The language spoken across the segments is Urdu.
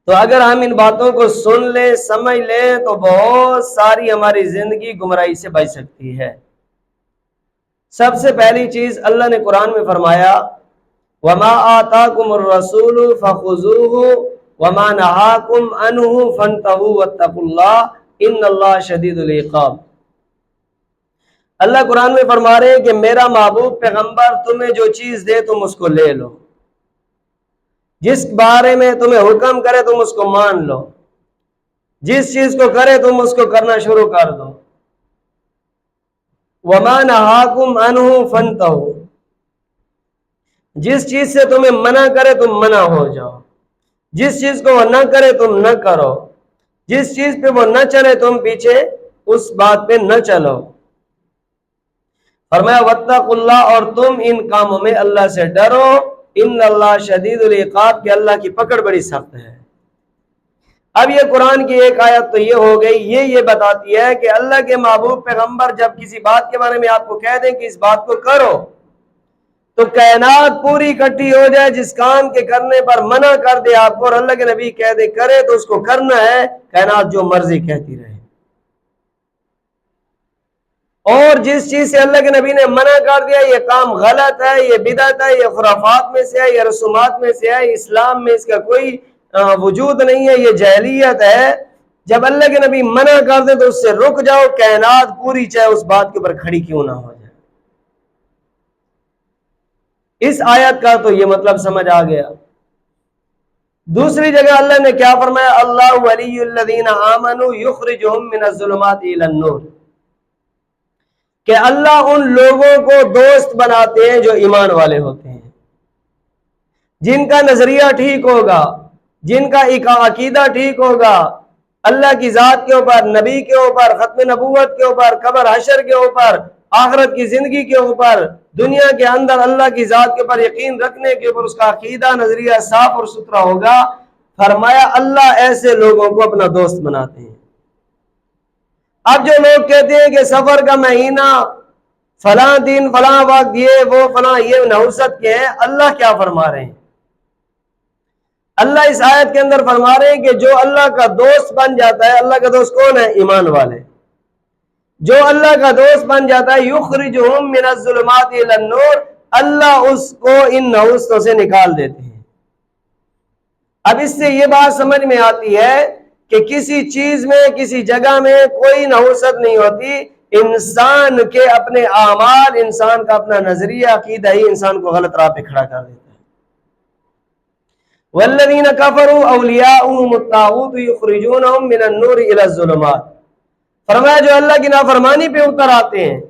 تو اگر ہم ان باتوں کو سن لیں، سمجھ لیں، تو بہت ساری ہماری زندگی گمراہی سے بچ سکتی ہے۔ سب سے پہلی چیز اللہ نے قرآن میں فرمایا وَمَا آتَاكُمُ الرَّسُولُ فَخُذُوهُ وَمَا نَهَاكُمْ عَنْهُ فَانْتَهُوا وَاتَّقُوا اللَّهَ إِنَّ اللَّهَ شَدِيدُ الْعِقَابِ۔ اللہ قرآن میں فرما رہے ہیں کہ میرا محبوب پیغمبر تمہیں جو چیز دے تم اس کو لے لو، جس بارے میں تمہیں حکم کرے تم اس کو مان لو، جس چیز کو کرے تم اس کو کرنا شروع کر دو۔ وَمَا نَهَاكُمْ عَنْهُ فَانْتَهُوا، جس چیز سے تمہیں منع کرے تم منع ہو جاؤ، جس چیز کو وہ نہ کرے تم نہ کرو، جس چیز پہ وہ نہ چلے تم پیچھے اس بات پہ نہ چلو۔ فرمایا وَاتَّقُوا اللَّهَ، اور تم ان کاموں میں اللہ سے ڈرو، ان اللہ شدید العقاب، کہ اللہ کی پکڑ بڑی سخت ہے۔ اب یہ قرآن کی ایک آیت تو یہ ہو گئی، یہ بتاتی ہے کہ اللہ کے محبوب پیغمبر جب کسی بات کے بارے میں آپ کو کہہ دیں کہ اس بات کو کرو، تو کائنات پوری اکٹھی ہو جائے جس کام کے کرنے پر منع کر دے آپ کو، اور اللہ کے نبی کہہ دے کرے تو اس کو کرنا ہے، کائنات جو مرضی کہتی رہے۔ اور جس چیز سے اللہ کے نبی نے منع کر دیا یہ کام غلط ہے، یہ بدعت ہے، یہ خرافات میں سے ہے، یہ رسومات میں سے ہے، اسلام میں اس کا کوئی وجود نہیں ہے، یہ جاہلیت ہے، جب اللہ کے نبی منع کر دے تو اس سے رک جاؤ، کائنات پوری چاہے اس بات کے اوپر کھڑی کیوں نہ ہو جائے۔ اس آیت کا تو یہ مطلب سمجھ آ گیا۔ دوسری جگہ اللہ نے کیا فرمایا اللہ ولی الذین آمنوا یخرجہم من الظلمات الی النور، کہ اللہ ان لوگوں کو دوست بناتے ہیں جو ایمان والے ہوتے ہیں، جن کا نظریہ ٹھیک ہوگا، جن کا عقیدہ ٹھیک ہوگا، اللہ کی ذات کے اوپر، نبی کے اوپر، ختم نبوت کے اوپر، قبر حشر کے اوپر، آخرت کی زندگی کے اوپر، دنیا کے اندر اللہ کی ذات کے اوپر یقین رکھنے کے اوپر اس کا عقیدہ نظریہ صاف اور ستھرا ہوگا۔ فرمایا اللہ ایسے لوگوں کو اپنا دوست بناتے ہیں۔ اب جو لوگ کہتے ہیں کہ سفر کا مہینہ، فلاں دن، فلاں وقت، یہ وہ فلاں یہ نحوست کے ہیں، اللہ کیا فرما رہے ہیں؟ اللہ اس آیت کے اندر فرما رہے ہیں کہ جو اللہ کا دوست بن جاتا ہے، اللہ کا دوست کون ہے؟ ایمان والے۔ جو اللہ کا دوست بن جاتا ہے یخرجہم من الظلمات الی النور، اللہ اس کو ان نحوستوں سے نکال دیتے ہیں۔ اب اس سے یہ بات سمجھ میں آتی ہے کہ کسی چیز میں، کسی جگہ میں کوئی نحوست نہیں ہوتی، انسان کے اپنے اعمال، انسان کا اپنا نظریہ، عقیدہ ہی انسان کو غلط راہ پہ کھڑا کر دیتا ہے۔ والذین کفروا اولیاؤہم الطاغوت یخرجونہم من النور الی الظلمات، فرمایا جو اللہ کی نافرمانی پہ اتر آتے ہیں،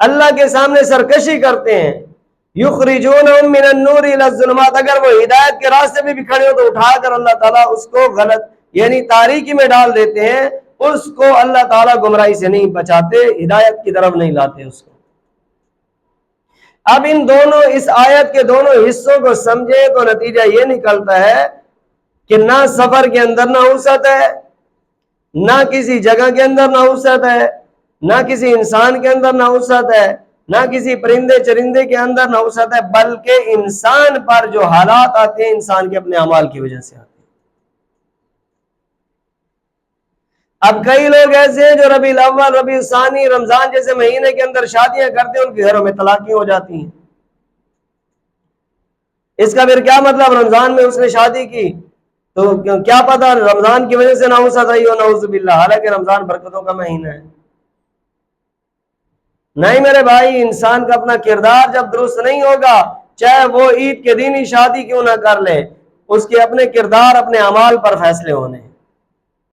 اللہ کے سامنے سرکشی کرتے ہیں، یخرجونہم من النور الی الظلمات، اگر وہ ہدایت کے راستے پہ بھی کھڑے ہو تو اٹھا کر اللہ تعالیٰ اس کو غلط یعنی تاریکی میں ڈال دیتے ہیں، اس کو اللہ تعالیٰ گمراہی سے نہیں بچاتے، ہدایت کی طرف نہیں لاتے اس کو۔ اب ان دونوں، اس آیت کے دونوں حصوں کو سمجھے تو نتیجہ یہ نکلتا ہے کہ نہ سفر کے اندر نحوست ہے، نہ کسی جگہ کے اندر نحوست ہے، نہ کسی انسان کے اندر نحوست ہے، نہ کسی پرندے چرندے کے اندر نحوست ہے، بلکہ انسان پر جو حالات آتے ہیں انسان کے اپنے اعمال کی وجہ سے آتے ہیں۔ اب کئی لوگ ایسے ہیں جو ربیع الاول، ربیع الثانی، رمضان جیسے مہینے کے اندر شادیاں کرتے ہیں، ان کے گھروں میں طلاقیں ہو جاتی ہیں۔ اس کا پھر کیا مطلب؟ رمضان میں اس نے شادی کی تو کیا پتا رمضان کی وجہ سے نحوست آئی ہو، نعوذ باللہ، حالانکہ رمضان برکتوں کا مہینہ ہے۔ نہیں میرے بھائی، انسان کا اپنا کردار جب درست نہیں ہوگا، چاہے وہ عید کے دن ہی شادی کیوں نہ کر لے، اس کے اپنے کردار، اپنے اعمال پر فیصلے ہونے ہیں۔